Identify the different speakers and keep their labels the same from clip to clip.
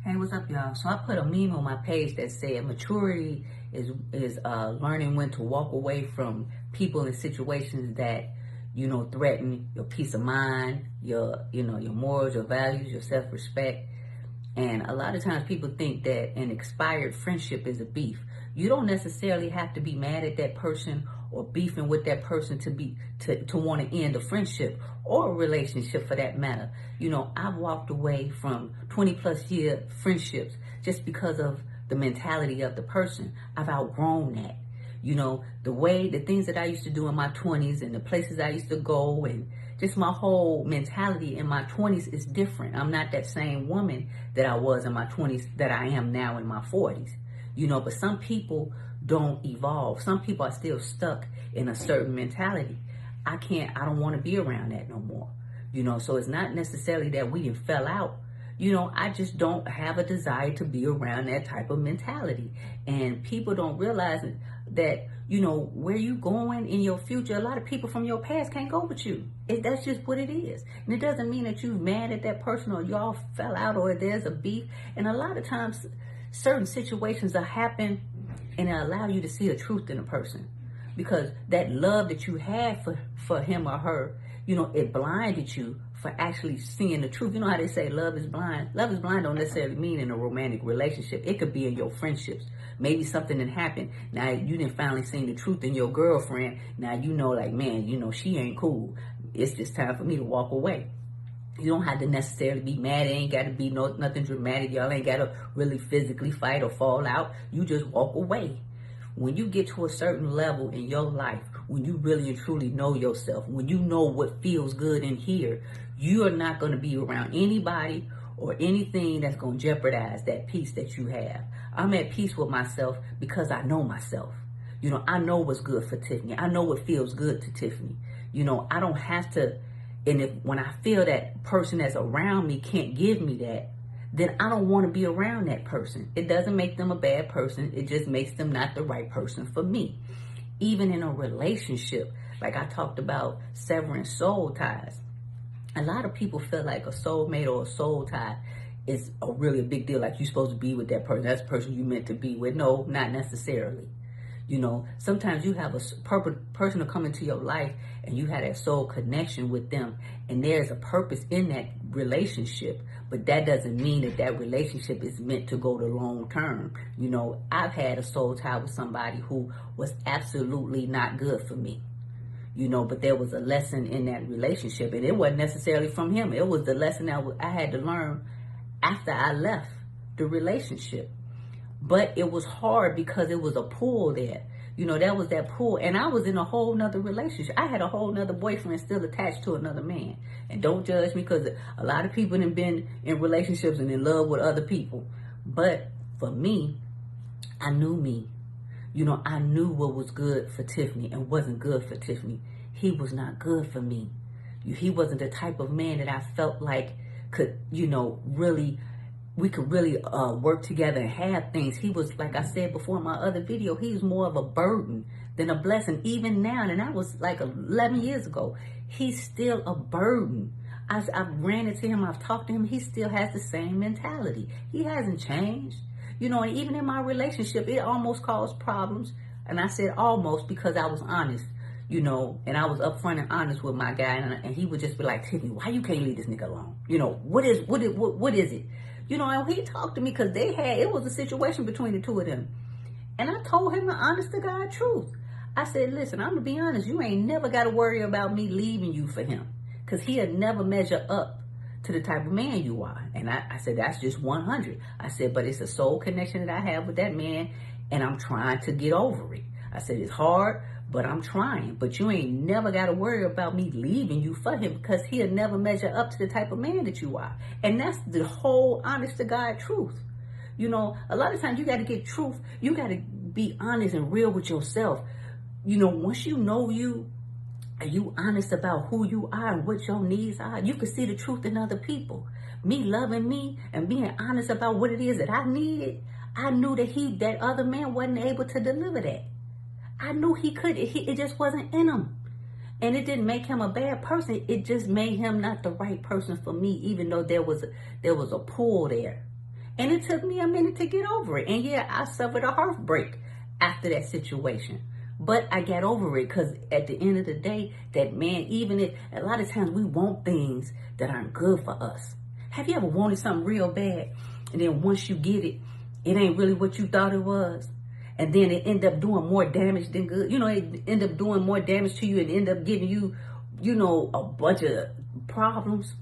Speaker 1: Hey, what's up, y'all? So I put a meme on my page that said maturity is learning when to walk away from people and situations that threaten your peace of mind, your morals, your values, your self-respect. And a lot of times people think that an expired friendship is a beef. You don't necessarily have to be mad at that person or beefing with that person to want to end a friendship or a relationship for that matter. I've walked away from 20 plus year friendships just because of the mentality of the person. I've outgrown that. The things that I used to do in my 20s and the places I used to go and just my whole mentality in my 20s is different. I'm not that same woman that I was in my 20s that I am now in my 40s. But some people don't evolve. Some people are still stuck in a certain mentality. I don't want to be around that no more. So it's not necessarily that we fell out. I just don't have a desire to be around that type of mentality. And people don't realize that, where you going in your future, a lot of people from your past can't go with you. That's just what it is. And it doesn't mean that you're mad at that person or y'all fell out or there's a beef. And a lot of times, certain situations will happen and it allow you to see the truth in a person. Because that love that you had for him or her, it blinded you for actually seeing the truth. You know how they say love is blind? Love is blind don't necessarily mean in a romantic relationship. It could be in your friendships. Maybe something didn't happen. Now you didn't finally see the truth in your girlfriend. Now like, man, she ain't cool. It's just time for me to walk away. You don't have to necessarily be mad. It ain't got to be nothing dramatic. Y'all ain't got to really physically fight or fall out. You just walk away. When you get to a certain level in your life, when you really and truly know yourself, when you know what feels good in here, you are not going to be around anybody or anything that's going to jeopardize that peace that you have. I'm at peace with myself because I know myself. I know what's good for Tiffany. I know what feels good to Tiffany. I don't have to. And when I feel that person that's around me can't give me that, then I don't want to be around that person. It doesn't make them a bad person. It just makes them not the right person for me. Even in a relationship, like I talked about severing soul ties. A lot of people feel like a soulmate or a soul tie is really a big deal. Like you're supposed to be with that person. That's the person you meant to be with. No, not necessarily. Sometimes you have a person to come into your life and you have that soul connection with them and there's a purpose in that relationship, but that doesn't mean that relationship is meant to go to long term. I've had a soul tie with somebody who was absolutely not good for me, but there was a lesson in that relationship and it wasn't necessarily from him. It was the lesson that I had to learn after I left the relationship. But it was hard because it was a pull there. That was that pull. And I was in a whole nother relationship. I had a whole nother boyfriend still attached to another man. And don't judge me because a lot of people have been in relationships and in love with other people. But for me, I knew me. I knew what was good for Tiffany and wasn't good for Tiffany. He was not good for me. He wasn't the type of man that I felt like could, we could really work together and have things. He was, like I said before in my other video, he's more of a burden than a blessing. Even now, and that was like 11 years ago, he's still a burden. I've ran into him, I've talked to him, he still has the same mentality. He hasn't changed. And even in my relationship, it almost caused problems. And I said almost because I was honest. And I was upfront and honest with my guy, and he would just be like, Tiffany, why you can't leave this nigga alone? What is it? And he talked to me because it was a situation between the two of them. And I told him the honest to God truth. I said, listen, I'm going to be honest. You ain't never got to worry about me leaving you for him. Because he'll never measure up to the type of man you are. And I said, that's just 100. I said, but it's a soul connection that I have with that man. And I'm trying to get over it. I said, it's hard, but I'm trying. But you ain't never got to worry about me leaving you for him because he'll never measure up to the type of man that you are. And that's the whole honest to God truth. A lot of times you got to get truth. You got to be honest and real with yourself. Once you know you and you honest about who you are and what your needs are, you can see the truth in other people. Me loving me and being honest about what it is that I needed, I knew that other man wasn't able to deliver that. I knew he could. It just wasn't in him. And it didn't make him a bad person. It just made him not the right person for me, even though there was a pull there. And it took me a minute to get over it. And yeah, I suffered a heartbreak after that situation. But I got over it because at the end of the day, that man, even if a lot of times we want things that aren't good for us. Have you ever wanted something real bad? And then once you get it, it ain't really what you thought it was. And then it end up doing more damage than good. You know, it end up doing more damage to you and end up giving you, you know, a bunch of problems.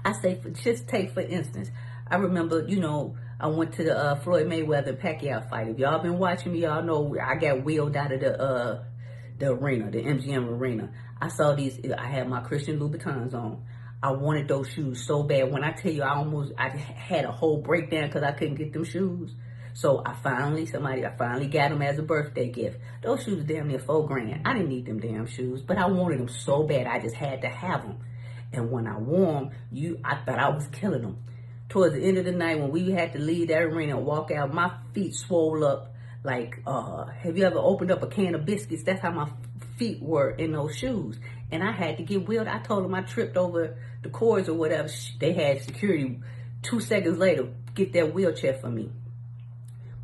Speaker 1: I say, just take for instance, I remember, you know, I went to the Floyd Mayweather Pacquiao fight. If y'all been watching me, y'all know I got wheeled out of the arena, the MGM arena. I saw these, I had my Christian Louboutins on. I wanted those shoes so bad. When I tell you, I had a whole breakdown because I couldn't get them shoes. So I finally got them as a birthday gift. Those shoes damn near $4,000. I didn't need them damn shoes, but I wanted them so bad. I just had to have them. And when I wore them, I thought I was killing them. Towards the end of the night, when we had to leave that arena and walk out, my feet swole up like, have you ever opened up a can of biscuits? That's how my feet were in those shoes. And I had to get wheeled. I told them I tripped over the cords or whatever. They had security 2 seconds later get that wheelchair for me.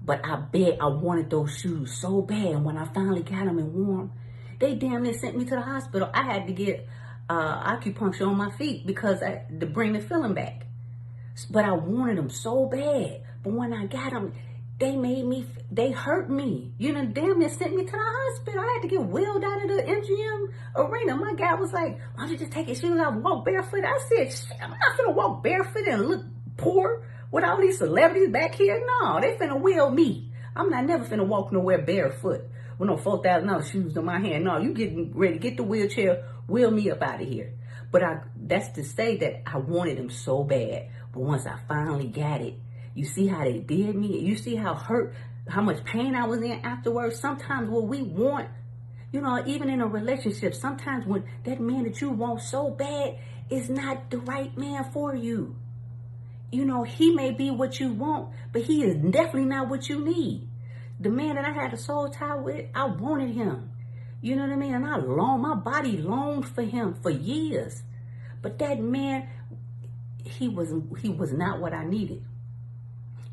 Speaker 1: But I wanted those shoes so bad. And when I finally got them and wore them, they damn near sent me to the hospital. I had to get acupuncture on my feet because to bring the feeling back. But I wanted them so bad. But when I got them, they hurt me. You know, damn near sent me to the hospital. I had to get wheeled out of the MGM arena. My guy was like, why don't you just take your shoes off and walk barefoot? I said, I'm not finna walk barefoot and look poor with all these celebrities back here. No, they finna wheel me. I'm not never finna walk nowhere barefoot with no $4,000 shoes in my hand. No, you getting ready to get the wheelchair, wheel me up out of here. But that's to say that I wanted them so bad. But once I finally got it, you see how they did me? You see how much pain I was in afterwards? Sometimes what we want, you know, even in a relationship, sometimes when that man that you want so bad is not the right man for you. You know, he may be what you want, but he is definitely not what you need. The man that I had a soul tie with, I wanted him. You know what I mean? And my body longed for him for years. But that man, he was not what I needed.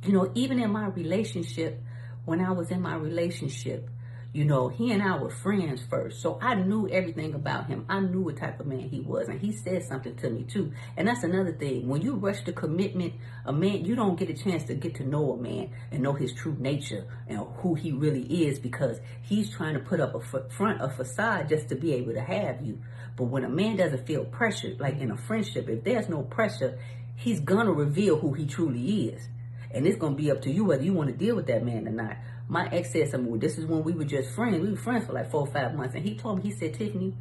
Speaker 1: You know, even in my relationship, when I was in my relationship, you know, he and I were friends first. So I knew everything about him. I knew what type of man he was. And he said something to me too. And that's another thing. When you rush to commitment, a man, you don't get a chance to get to know a man and know his true nature and who he really is, because he's trying to put up a facade just to be able to have you. But when a man doesn't feel pressured, like in a friendship, if there's no pressure, he's going to reveal who he truly is. And it's going to be up to you whether you want to deal with that man or not. My ex said something, well, this is when we were just friends. We were friends for like 4 or 5 months. And he told me, he said, Tiffany,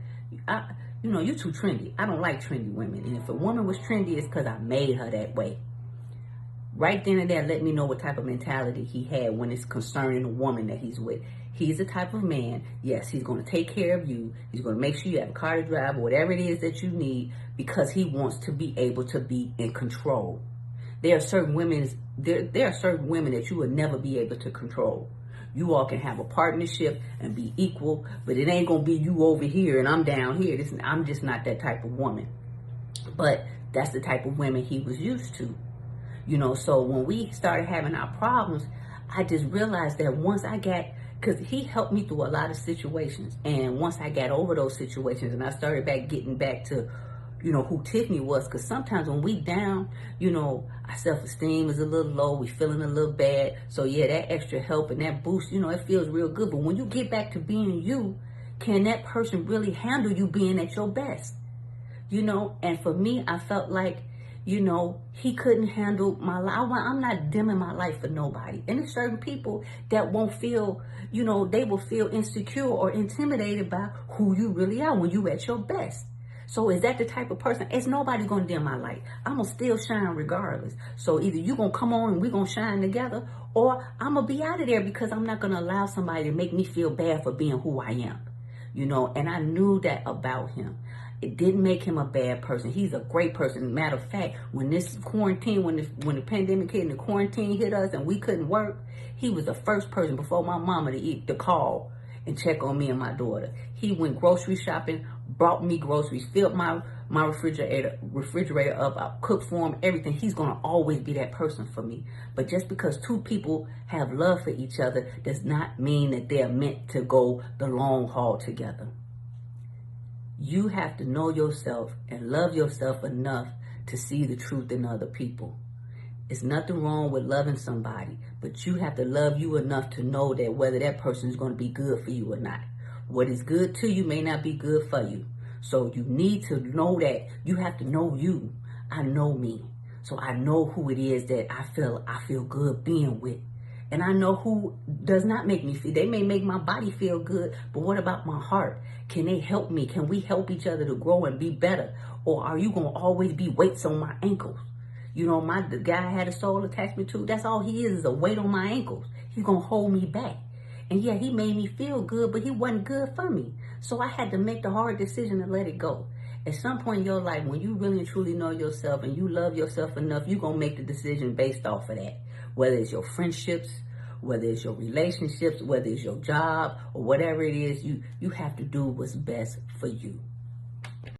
Speaker 1: you know, you're too trendy. I don't like trendy women. And if a woman was trendy, it's because I made her that way. Right then and there, let me know what type of mentality he had when it's concerning a woman that he's with. He's the type of man, yes, he's going to take care of you. He's going to make sure you have a car to drive or whatever it is that you need, because he wants to be able to be in control. There are certain women that you will never be able to control. You all can have a partnership and be equal, but it ain't going to be you over here and I'm down here. I'm just not that type of woman. But that's the type of women he was used to. You know, so when we started having our problems, I just realized that because he helped me through a lot of situations. And once I got over those situations and I started getting back to, you know, who Tiffany was, because sometimes when we down, you know, our self-esteem is a little low, we feeling a little bad. So yeah, that extra help and that boost, you know, it feels real good. But when you get back to being you, can that person really handle you being at your best? You know, and for me, I felt like, you know, he couldn't handle my life. I'm not dimming my life for nobody. And there's certain people that won't feel, you know, they will feel insecure or intimidated by who you really are when you at your best. So is that the type of person? It's nobody going to dim my light. I'm going to still shine regardless. So either you going to come on and we're going to shine together, or I'm going to be out of there because I'm not going to allow somebody to make me feel bad for being who I am. You know, and I knew that about him. It didn't make him a bad person. He's a great person. Matter of fact, when this quarantine, when the pandemic hit and the quarantine hit us and we couldn't work, he was the first person before my mama to call and check on me and my daughter. He went grocery shopping, brought me groceries, filled my refrigerator up, I cooked for him, everything. He's gonna always be that person for me. But just because two people have love for each other does not mean that they're meant to go the long haul together. You have to know yourself and love yourself enough to see the truth in other people. It's nothing wrong with loving somebody, but you have to love you enough to know that whether that person is going to be good for you or not. What is good to you may not be good for you. So you need to know that. You have to know you. I know me. So I know who it is that I feel good being with. And I know who does not make me feel. They may make my body feel good, but what about my heart? Can they help me? Can we help each other to grow and be better? Or are you going to always be weights on my ankles? You know, the guy I had a soul attachment to, that's all he is a weight on my ankles. He's going to hold me back. And yeah, he made me feel good, but he wasn't good for me. So I had to make the hard decision to let it go. At some point in your life, when you really and truly know yourself and you love yourself enough, you're going to make the decision based off of that. Whether it's your friendships, whether it's your relationships, whether it's your job, or whatever it is, you have to do what's best for you.